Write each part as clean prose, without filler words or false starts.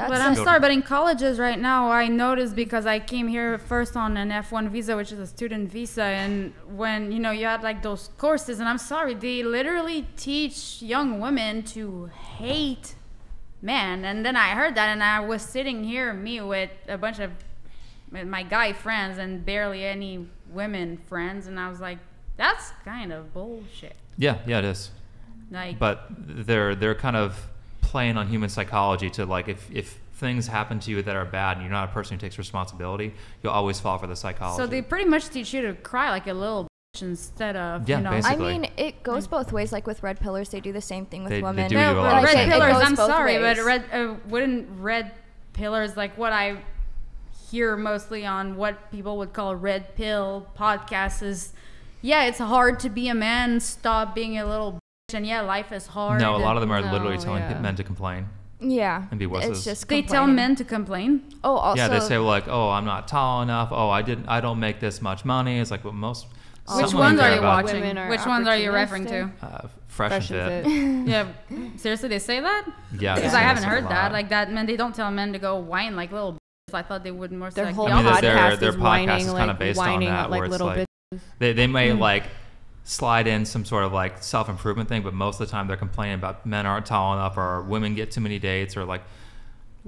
But I'm sorry, but in colleges right now, I noticed because I came here first on an F1 visa, which is a student visa, and when, you know, you had like those courses, and I'm sorry, they literally teach young women to hate men. And then I heard that, and I was sitting here, me with a bunch of my guy friends and barely any women friends, and I was like, that's kind of bullshit. Yeah, it is. Like, but they're kind of playing on human psychology to, like, if things happen to you that are bad and you're not a person who takes responsibility, you'll always fall for the psychology. So they pretty much teach you to cry like a little bitch instead of, you know. Basically. I mean, it goes both ways. Like with red pillars, they do the same thing with women. They do a lot red of pillars, I'm both sorry, ways. but wouldn't red pillars, like what I hear mostly on what people would call red pill podcasts is, yeah, it's hard to be a man, stop being a little bitch, and yeah, life is hard. No, a lot of them are literally telling men to complain. Yeah. And be wusses. It's just they tell men to complain. Oh, also. Yeah, they say like, oh, I'm not tall enough. Oh, I don't make this much money. It's like, well, most. Which ones are you watching? Which ones are you referring to? Fresh and Fit. Yeah, seriously, they say that? Yeah, because I haven't heard that. Like that, men, they don't tell men to go whine like little. I thought they would more. Their like, whole podcast their podcast is kind of based on that, like where it's little like they may like slide in some sort of like self-improvement thing, but most of the time they're complaining about men aren't tall enough, or women get too many dates, or like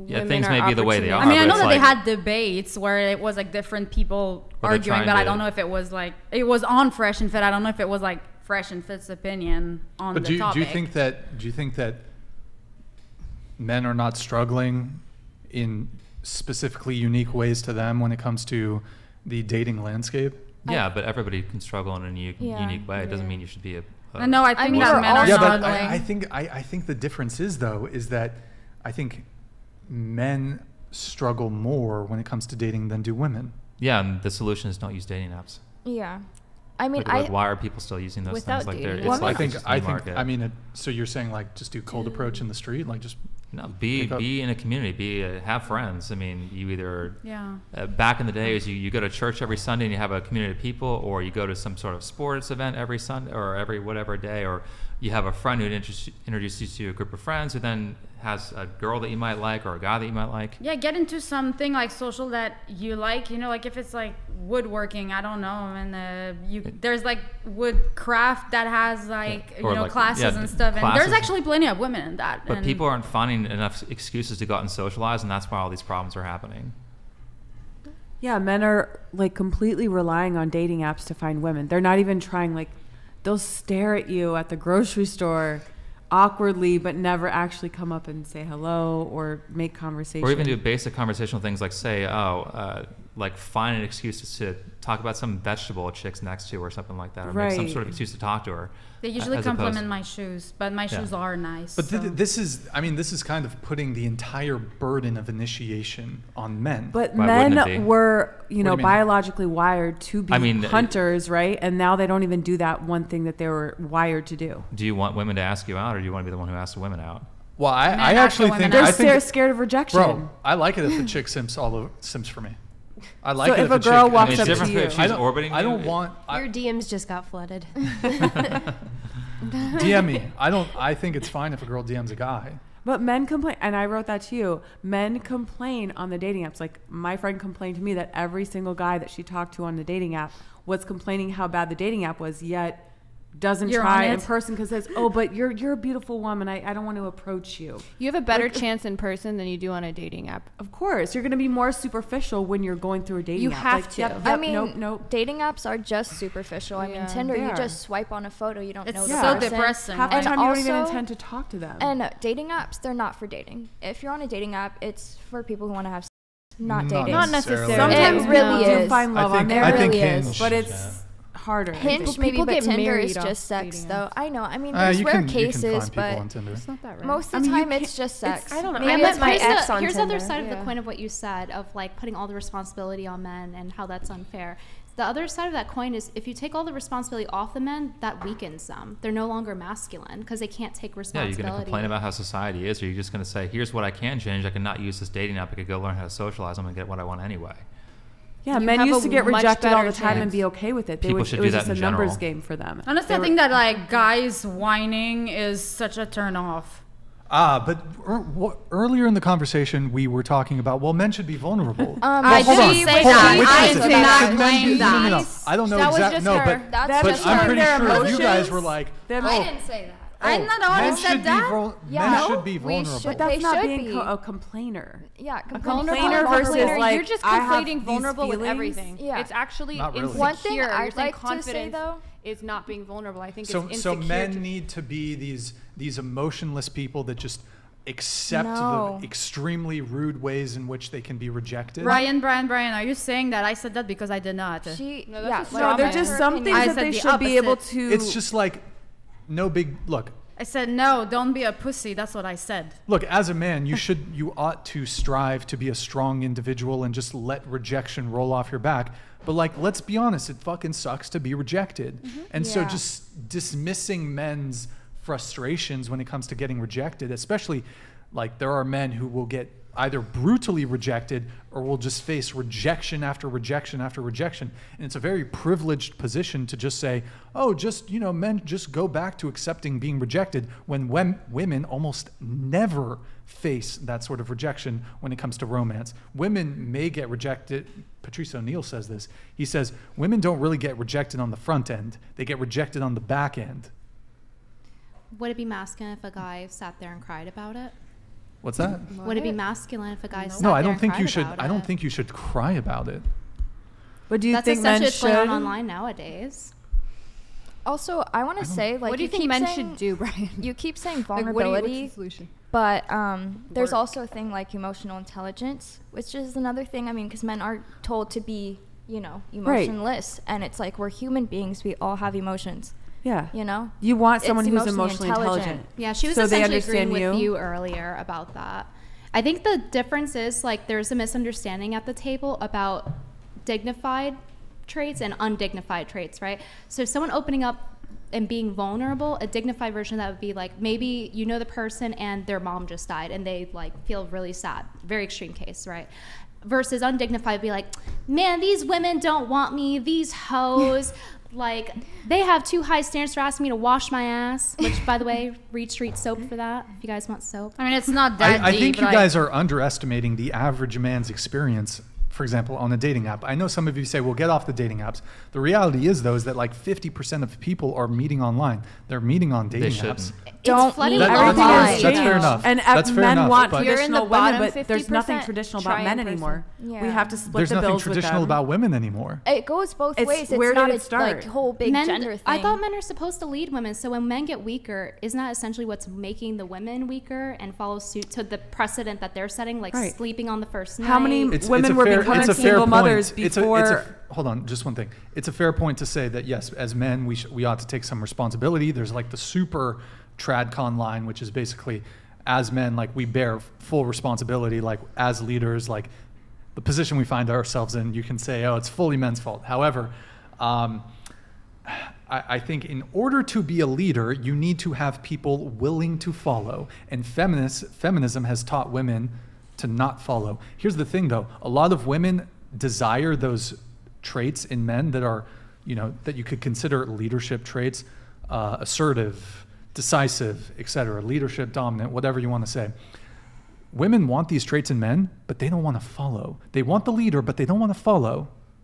things may be the way they are. I mean, I know that like, they had debates where it was like different people arguing, but I don't know if it was like it was on Fresh and Fit. I don't know if it was like Fresh and Fit's opinion on the topic. Do you think that men are not struggling in specifically unique ways to them when it comes to the dating landscape? Yeah, but everybody can struggle in a unique way. It doesn't mean you should be a no, I think that men are struggling. But I think the difference is, though, is that I think men struggle more when it comes to dating than do women. Yeah, and the solution is don't use dating apps. Yeah. I mean, like, why are people still using those things? Like, it's like I think. I mean, so you're saying like just do cold approach in the street, like just be in a community, have friends. I mean, you either back in the days you go to church every Sunday and you have a community of people, or you go to some sort of sports event every Sunday or every whatever day, or you have a friend who introduces you to a group of friends who then has a girl that you might like or a guy that you might like. Yeah, get into something like social that you like. You know, like if it's like woodworking, I don't know, and there's like woodcraft that has like classes and stuff, and there's actually plenty of women in that. But people aren't finding enough excuses to go out and socialize, and that's why all these problems are happening. Yeah, men are like completely relying on dating apps to find women. They're not even trying. Like, they'll stare at you at the grocery store awkwardly, but never actually come up and say hello or make conversation. Or even do basic conversational things like say, like find an excuse to talk about some vegetable a chick's next to or something like that, or make some sort of excuse to talk to her. They usually compliment my shoes, but my shoes are nice. But this is kind of putting the entire burden of initiation on men. But men were, biologically wired to be hunters, right? And now they don't even do that one thing that they were wired to do. Do you want women to ask you out, or do you want to be the one who asks the women out? Well, I actually think they're scared of rejection. Bro, I like it if the chick simps for me. I like so it if a girl walks up to you. If she's orbiting I don't want. Your DMs just got flooded. DM me. I think it's fine if a girl DMs a guy. But men complain, and I wrote that to you. Men complain on the dating apps. Like, my friend complained to me that every single guy that she talked to on the dating app was complaining how bad the dating app was, yet doesn't try in person because says, oh, but you're a beautiful woman. I don't want to approach you. You have a better chance in person than you do on a dating app. Of course. You're going to be more superficial when you're going through a dating app. You have to. Yep, I mean, nope. dating apps are just superficial. I mean, Tinder, you just swipe on a photo. You don't know the so person. depressing. Half the time you don't even intend to talk to them. And dating apps, they're not for dating. If you're on a dating app, it's for people who want to have sex, not dating. Not necessarily. Sometimes it really people is. do find love on there. I think really Hinge, is. But it's harder. Hinge maybe, but Tinder is just sex, though. I know. I mean, there's rare cases, but it's not that rare. most of the time it's just sex. I don't know. I met my ex on Here's the Tinder. other side of the coin of what you said, of like putting all the responsibility on men and how that's unfair. The other side of that coin is if you take all the responsibility off the men, that weakens them. They're no longer masculine because they can't take responsibility. Yeah, you're going to complain about how society is, or you're just going to say, here's what I can change. I cannot use this dating app. I could go learn how to socialize. I'm going to get what I want anyway. Yeah, men used to get rejected all the time and be okay with it. It was just a numbers game for them. Honestly, I think that like guys whining is such a turn off. But earlier in the conversation, we were talking about, well, men should be vulnerable. I hold on, didn't say hold on, that. which I is it? did not Should men claim be- that. No. I don't know That was exactly. just No, her. but That's but just I'm her. pretty Their sure you emotions. guys were like, They're- I didn't say that. I'm not the one men who said should be that. Yeah, men should be we vulnerable. should- But that's They not should being be. a complainer. Yeah, complainer versus like, you're just I have conflating these vulnerable with feelings. everything. Yeah. It's actually Not really. insecure. One thing You're I'd saying like to say, confidence though- is not being vulnerable. I think So it's insecure. men need to be these emotionless people that just accept No. the extremely rude ways in which they can be rejected. Brian, are you saying that I said that because I did not? No, that's yeah, a like, straw No, they're man. just her some opinion. things I that said they the should be able opposite. to. It's just like no big look. I said no, don't be a pussy. That's what I said. Look, as a man, you ought to strive to be a strong individual and just let rejection roll off your back. But like, let's be honest, it fucking sucks to be rejected. And so Yeah. just dismissing men's frustrations when it comes to getting rejected, especially like there are men who will get either brutally rejected or will just face rejection after rejection after rejection. And it's a very privileged position to just say, oh, just, men just go back to accepting being rejected when women almost never face that sort of rejection when it comes to romance. Women may get rejected. Patrice O'Neill says this. He says, women don't really get rejected on the front end. They get rejected on the back end. Would it be masculine if a guy sat there and cried about it? What's that? Would it be masculine if a guy sat No, I there don't and think you cried should. about I don't it? think you should cry about it. But do you That's think men essentially what's going should? on online nowadays. Also, I want to say, like, What do you think keep men saying- should do, Brian? You keep saying Like, vulnerability, what's the solution? but there's Work. also a thing like emotional intelligence, which is another thing. I mean, because men are told to be, emotionless, and it's like we're human beings. We all have emotions. Yeah. You want It's someone who's emotionally emotionally intelligent. intelligent. Yeah, she was So they essentially agreeing understand with you? you earlier about that. I think the difference is like there's a misunderstanding at the table about dignified traits and undignified traits, right? So someone opening up and being vulnerable, a dignified version of that would be like maybe you know the person and their mom just died and they like feel really sad. Very extreme case, right? Versus undignified would be like, man, these women don't want me, these hoes. Like, they have too high standards for asking me to wash my ass, which, by the way, Reed Street soap for that, if you guys want soap. I mean, it's not that I deep. think you like- guys are underestimating the average man's experience, for example, on a dating app. I know some of you say, well, get off the dating apps. The reality is, though, is that like 50% of people are meeting online. They're meeting on dating apps. Don't It's flooding meet with Everything online. has That's changed. fair enough. And That's fair men enough, want but- You're in the traditional women, bottom but there's nothing 50%, traditional try about men in person. anymore. Yeah. We have to split There's the nothing bills with traditional them. about women anymore. It goes both It's- ways. It's where not did a it start? like whole big gender thing. I thought men are supposed to lead women, so when men get weaker, isn't that essentially what's making the women weaker and follow suit to the precedent that they're setting, like Right. sleeping on the first night? How many women were becoming it's a fair single point. mothers It's a- before? hold on, just one thing. It's a fair point to say that yes, as men, we ought to take some responsibility. There's like the super tradcon line, which is basically as men, like we bear full responsibility, like as leaders, like the position we find ourselves in, you can say, oh, it's fully men's fault. However, I think in order to be a leader, you need to have people willing to follow. And feminism has taught women to not follow. Here's the thing, though. A lot of women desire those traits in men that are, that you could consider leadership traits, assertive, decisive, etc., leadership, dominant, whatever you want to say. Women want these traits in men, but they don't want to follow. They want the leader, but they don't want to follow.